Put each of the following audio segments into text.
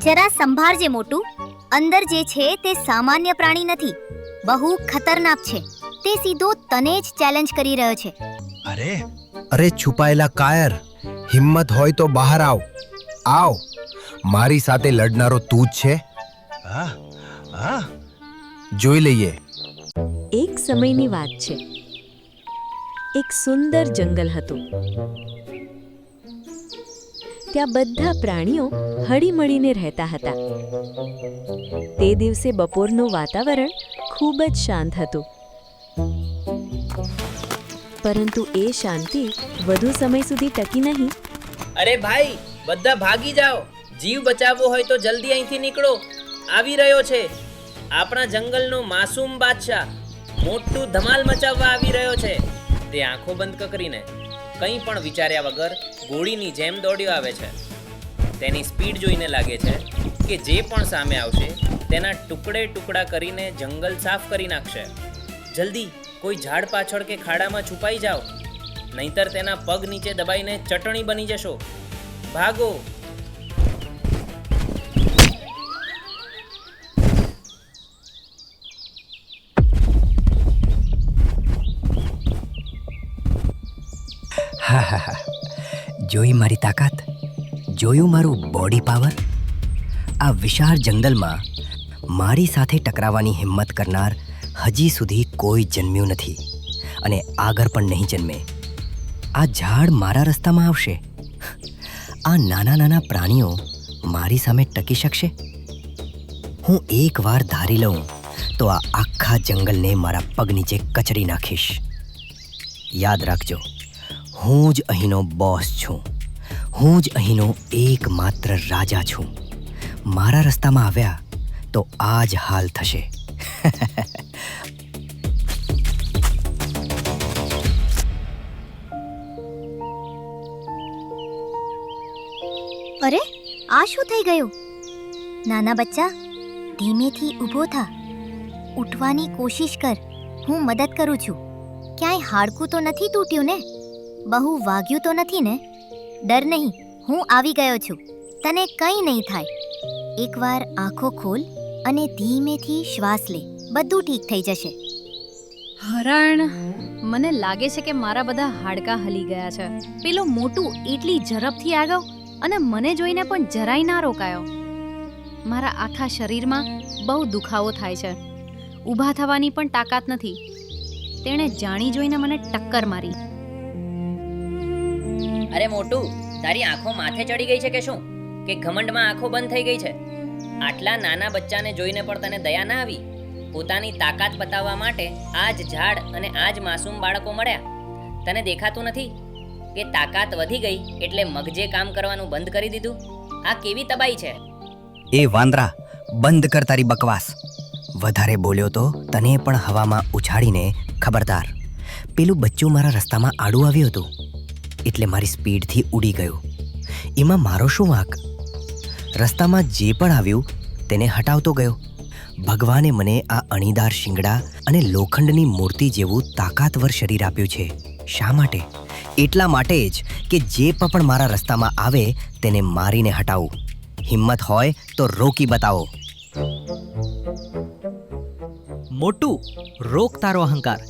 જરા સંભાળજે મોટું. અંદર જે છે તે સામાન્ય પ્રાણી નથી, બહુ ખતરનાક છે. તે સીધો તને જ ચેલેન્જ કરી રહ્યો છે. અરે છુપાયેલા કાયર, હિંમત હોય તો બહાર આવ. મારી સાથે લડનારો તું જ છે. જોઈ લઈએ. એક સમયની વાત છે. એક સુંદર જંગલ હતું. ત્યાં બધા પ્રાણીઓ હળીમળીને રહેતા હતા. તે દિવસે બપોરનું વાતાવરણ ખૂબ જ શાંત હતું. પરંતુ એ શાંતિ વધુ સમય સુધી ટકી નહીં. અરે ભાઈ, બધા ભાગી જાઓ. જીવ બચાવવો હોય તો જલ્દી અહીંથી નીકળો. આવી રહ્યો છે આપણા જંગલનો માસૂમ બાદશાહ. મોટું ધમાલ મચાવવા આવી રહ્યો છે. તે આંખો બંધ કરીને કંઈ પણ વિચાર્યા વગર ગોળીની જેમ દોડ્યો આવે છે. તેની સ્પીડ જોઈને લાગે છે કે જે પણ સામે આવશે તેના ટુકડે ટુકડા કરીને જંગલ સાફ કરી નાખશે. જલ્દી કોઈ ઝાડ પાછળ કે ખાડામાં છુપાઈ જાઓ, નહીંતર તેના પગ નીચે દબાઈને ચટણી બની જશો. ભાગો. જોઈ મારી તાકાત, જોયું મારું બોડી પાવર. આ વિશાળ જંગલમાં મારી સાથે ટકરાવવાની હિંમત કરનાર હજી સુધી કોઈ જન્મ્યું નથી અને આગળ પણ નહીં જન્મે. આ ઝાડ મારા રસ્તામાં આવશે? આ નાના નાના પ્રાણીઓ મારી સામે ટકી શકશે? હું એકવાર ધારી લઉં તો આ આખા જંગલને મારા પગ નીચે કચડી નાખીશ. યાદ રાખજો, હું જ અહીંનો બોસ છું. હું જ અહીંનો એકમાત્ર રાજા છું. મારા રસ્તામાં આવ્યા તો આ જ હાલ થશે. અરે, આ શું થઈ ગયું? નાના બચ્ચા, ધીમેથી ઊભો થા. ઉઠવાની કોશિશ કર. હું મદદ કરું છું. ક્યાંય હાડકું તો નથી તૂટ્યું ને? બહુ વાગ્યું તો નથી ને? ડર નહીં, હું આવી ગયો છું. તને કંઈ નહીં થાય. એકવાર આંખો ખોલ અને ધીમેથી શ્વાસ લે. બધું ઠીક થઈ જશે. હરણ, મને લાગે છે કે મારા બધા હાડકાં હલી ગયા છે. પેલો મોટું એટલી ઝડપથી આવ્યો અને મને જોઈને પણ જરાય ના રોકાયો. મારા આખા શરીરમાં બહુ દુખાવો થાય છે. ઊભા થવાની પણ તાકાત નથી. તેણે જાણી જોઈને મને ટક્કર મારી. અરે મોટું, તારી આંખો માથે ચડી ગઈ છે કે શું? કે ઘમંડમાં આંખો બંધ થઈ ગઈ છે? આટલા નાના બચ્ચાને જોઈને પણ તને દયા ના આવી? પોતાની તાકાત બતાવવા માટે આ જ ઝાડ અને આ જ માસૂમ બાળકો મળ્યા. તને દેખાતું નથી કે તાકાત વધી ગઈ એટલે મગજે કામ કરવાનું બંધ કરી દીધું? આ કેવી તબાઈ છે? એ વાંદરા, બંધ કર તારી બકવાસ. વધારે બોલ્યો તો તને પણ હવામાં ઉછાળીને ખબરદાર. પેલું બચ્ચું મારા રસ્તામાં આડું આવ્યું હતું એટલે મારી સ્પીડથી ઉડી ગયું. એમાં મારો શું વાંક? રસ્તામાં જે પણ આવ્યું તેને હટાવતો ગયો. ભગવાને મને આ અણીદાર શિંગડા અને લોખંડની મૂર્તિ જેવું તાકાતવર શરીર આપ્યું છે. શા માટે? એટલા માટે જ કે જે પણ મારા રસ્તામાં આવે તેને મારીને હટાવું. હિંમત હોય તો રોકી બતાવો. મોટું, રોક તારો અહંકાર.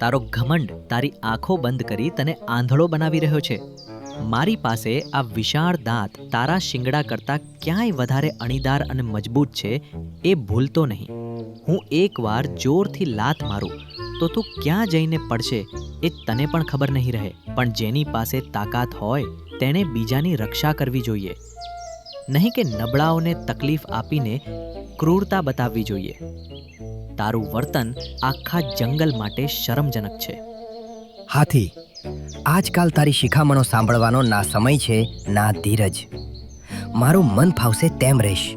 તારો ઘમંડ તારી આંખો બંધ કરી તને આંધળો બનાવી રહ્યો છે. મારી પાસે આ વિશાળ દાંત તારા શિંગડા કરતાં ક્યાંય વધારે અણીદાર અને મજબૂત છે, એ ભૂલતો નહીં. હું એકવાર જોરથી લાત મારું તો તું ક્યાં જઈને પડશે એ તને પણ ખબર નહીં રહે. પણ જેની પાસે તાકાત હોય તેણે બીજાની રક્ષા કરવી જોઈએ, નહીં કે નબળાઓને તકલીફ આપીને ક્રૂરતા બતાવવી જોઈએ. તારું વર્તન આખા જંગલ માટે શરમજનક છે. હાથી, આજકાલ તારી શિખામણો સાંભળવાનો ના સમય છે ના ધીરજ. મારું મન ફાવશે તેમ રહીશ.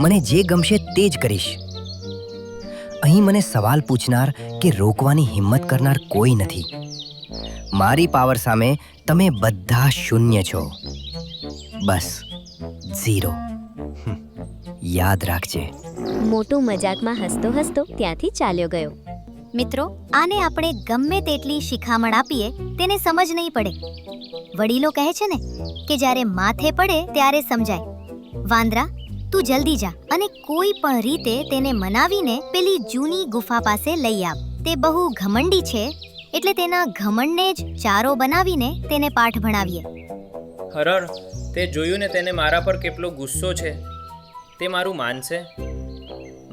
મને જે ગમશે તે જ કરીશ. અહીં મને સવાલ પૂછનાર કે રોકવાની હિંમત કરનાર કોઈ નથી. મારી પાવર સામે તમે બધા શૂન્ય છો. બસ, ઝીરો. યાદ રાખજે. મોટું મજાકમાં હસતો હસતો ત્યાંથી ચાલ્યો ગયો. મિત્રો, આને આપણે ગમે તેટલી શિખામણ આપીએ તેને સમજ નહીં પડે. વડીલો કહે છે ને કે જ્યારે માથે પડે ત્યારે સમજાય. વાંદરા, તું જલ્દી જા અને કોઈ પણ રીતે તેને મનાવીને પેલી જૂની ગુફા પાસે લઈ આવ. તે બહુ ઘમંડી છે, એટલે તેના ઘમંડને જ ચારો બનાવીને તેને પાઠ ભણાવીએ. હરર, તે જોયું ને તેને મારા પર કેટલો ગુસ્સો છે. તે મારું માનશે?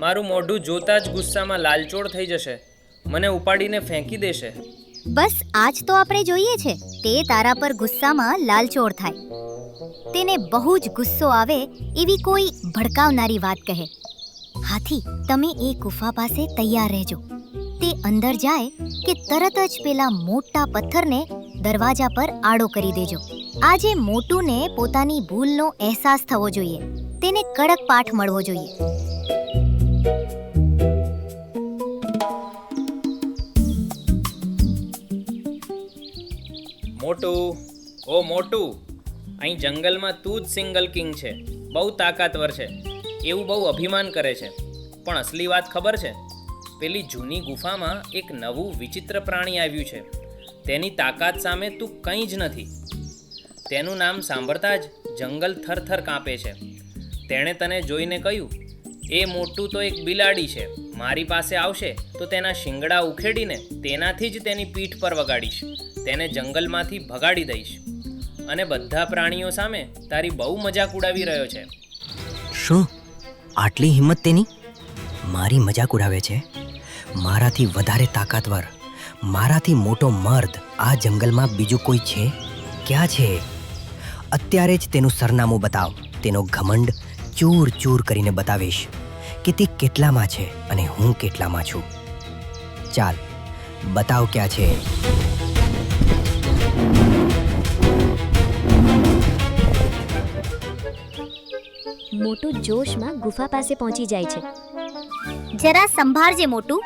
મારું મોઢું જોતા જ ગુસ્સામાં લાલચોળ થઈ જશે, મને ઉપાડીને ફેંકી દેશે. બસ આજ તો આપણે જોઈએ છે તે તારા પર ગુસ્સામાં લાલચોળ થાય. તેને બહુ જ ગુસ્સો આવે એવી કોઈ ભડકાવનારી વાત કહે. હાથી, તમે એ ગુફા પાસે તૈયાર રહેજો. તે અંદર જાય કે તરત જ પેલા મોટા પથ્થરને દરવાજા પર આડો કરી દેજો. આજે મોટુને પોતાની ભૂલનો અહેસાસ થવો જોઈએ. તેને કડક પાઠ મળવો જોઈએ. મોટું, ઓ મોટું, અહીં જંગલમાં તું જ સિંગલ કિંગ છે, બહુ તાકાતવર છે એવું બહુ અભિમાન કરે છે. પણ અસલી વાત ખબર છે? પેલી જૂની ગુફામાં એક નવું વિચિત્ર પ્રાણી આવ્યું છે. તેની તાકાત સામે તું કંઈ જ નથી. તેનું નામ સાંભળતા જ જંગલ થરથર કાંપે છે. તેણે તને જોઈને કહ્યું, એ મોટું તો એક બિલાડી છે, મારી પાસે આવશે તો તેના શિંગડા ઉખેડીને તેનાથી જ તેની પીઠ પર વગાડીશ, તેને જંગલમાંથી ભગાડી દઈશ, અને બધા પ્રાણીઓ સામે તારી બહુ મજાક ઉડાવી રહ્યો છે. શું આટલી હિંમત તેની? મારી મજાક ઉડાવે છે? મારાથી વધારે તાકાતવર, મારાથી મોટો મર્દ આ જંગલમાં બીજું કોઈ છે? ક્યાં છે? અત્યારે જ તેનું સરનામું બતાવ. તેનો ઘમંડ ચૂર ચૂર કરીને બતાવીશ કે તે કેટલામાં છે અને હું કેટલામાં છું. ચાલ, બતાવ ક્યાં છે. મોટું જોશમાં ગુફા પાસે પહોંચી જાય છે. જરા સંભાળજે મોટું,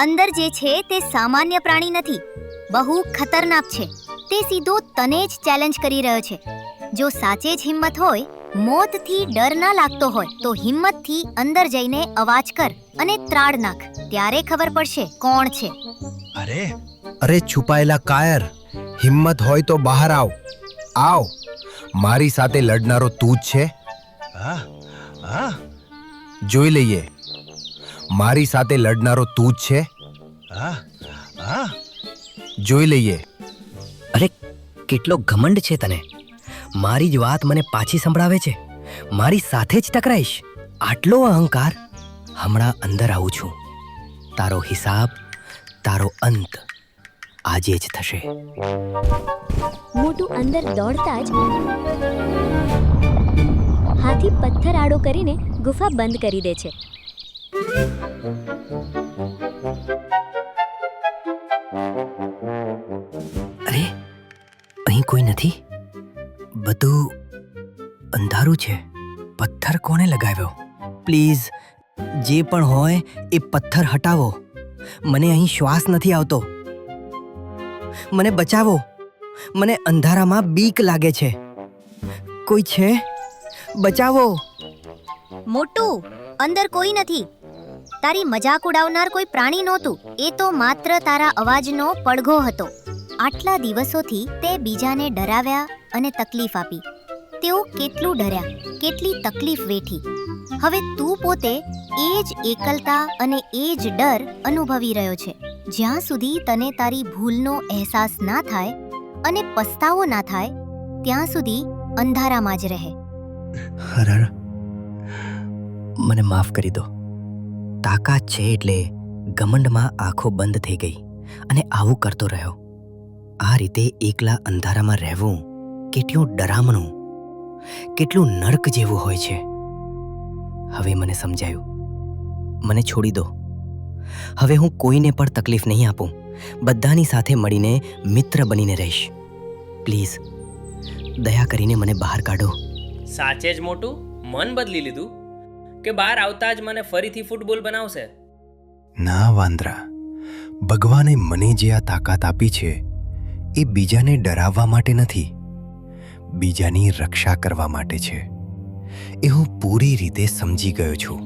અંદર જે છે તે સામાન્ય પ્રાણી નથી, બહુ ખતરનાક છે. તે સીધો તને જ ચેલેન્જ કરી રહ્યો છે. જો સાચે જ હિંમત હોય, મોતથી ડર ના લાગતો હોય, તો હિંમતથી અંદર જઈને અવાજ કર અને ત્રાડ નાખ. ત્યારે ખબર પડશે કોણ છે. અરે છુપાયેલા કાયર, હિંમત હોય તો બહાર આવ. આવ, મારી સાથે લડનારો તું જ છે. જોઈ લઈએ, મારી સાથે લડનારો તું જ છે. જોઈ લઈએ. અરે કેટલો ઘમંડ છે તને! મારી જ વાત મને પાછી સંભળાવે છે. મારી સાથે જ ટકરાઈશ? આટલો અહંકાર! હમણાં અંદર આવું છું. તારો હિસાબ, તારો અંત આજે જ થશે. મોટું અંદર દોડતા જ હાથી પથ્થર આડો કરીને ગુફા બંધ કરી દે છે. અરે, અહીં કોઈ નથી. બધું અંધારું છે. પથ્થર કોણે લગાવ્યો? પ્લીઝ, જે પણ હોય એ પથ્થર હટાવો. મને અહીં શ્વાસ નથી આવતો. મને બચાવો. મને અંધારામાં બીક લાગે છે. કોઈ છે? બચાવો. મોટું, અંદર કોઈ નથી. તારી મજાક ઉડાવનાર કોઈ પ્રાણી નહોતું. એ તો માત્ર તારા અવાજનો પડઘો હતો. આટલા દિવસોથી તે બીજાને ડરાવ્યા અને તકલીફ આપી. તેઓ કેટલું ડર્યા, કેટલી તકલીફ વેઠી. હવે તું પોતે એ જ એકલતા અને એ જ ડર અનુભવી રહ્યો છે. જ્યાં સુધી તને તારી ભૂલનો અહેસાસ ના થાય અને પસ્તાવો ના થાય, ત્યાં સુધી અંધારામાં જ રહે. હરર, મને માફ કરી દો. તાકાત છે એટલે ઘમંડમાં આંખો બંધ થઈ ગઈ અને આવું કરતો રહ્યો. આ રીતે એકલા અંધારામાં રહેવું કેટલું ડરામણું, કેટલું નર્ક જેવું હોય છે. હવે મને સમજાયું. મને છોડી દો. હવે હું કોઈને પણ તકલીફ નહીં આપું. બધાની સાથે મળીને મિત્ર બનીને રહીશ. પ્લીઝ, દયા કરીને મને બહાર કાઢો. સાચે જ મોટું મન બદલી લીધું કે બહાર આવતા જ મને ફરીથી ફૂટબોલ બનાવશે? ના વાંદરા, ભગવાને મને જે આ તાકાત આપી છે એ બીજાને ડરાવવા માટે નથી, બીજાની રક્ષા કરવા માટે છે. એ હું પૂરી રીતે સમજી ગયો છું.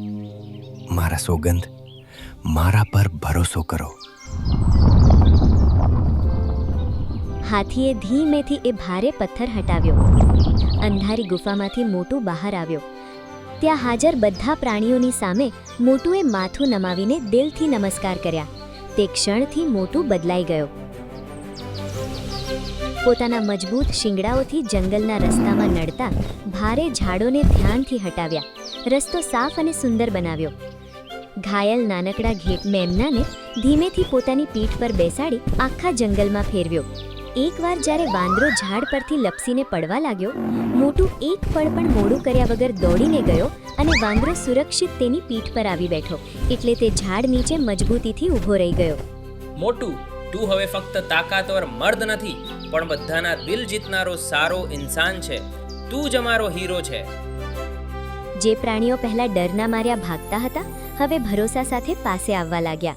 મારા સોગંદ, મારા પર ભરોસો કરો. હાથીએ ધીમેથી એ ભારે પથ્થર હટાવ્યો. અંધારી ગુફામાંથી મોટું બહાર આવ્યો. ત્યાં હાજર બધા પ્રાણીઓની સામે મોટુએ માથું નમાવીને દિલથી નમસ્કાર કર્યા. તે ક્ષણથી મોટું બદલાઈ ગયો. પોતાના મજબૂત શિંગડાઓથી જંગલના રસ્તામાં નડતા ભારે ઝાડોને ધ્યાનથી હટાવ્યા. રસ્તો સાફ અને સુંદર બનાવ્યો. ઘાયલ નાનકડા મેમનાને ધીમેથી પોતાની પીઠ પર બેસાડી આખા જંગલમાં ફેરવ્યો. એકવાર જ્યારે વાંદરો ઝાડ પરથી લપસીને પડવા લાગ્યો, મોટું એક પળ પણ મોડું કર્યા વગર દોડીને ગયો અને વાંદરો સુરક્ષિત તેની પીઠ પર આવી બેઠો. એટલે તે ઝાડ નીચે મજબૂતીથી ઊભો રહી ગયો. મોટું, તું હવે ફક્ત તાકાતવર મર્દ નથી, પણ બધાના દિલ જીતનારો સારો ઇન્સાન છે. તું જ અમારો હીરો છે. જે પ્રાણીઓ પહેલા ડરના માર્યા ભાગતા હતા, હવે ભરોસા સાથે પાસે આવવા લાગ્યા.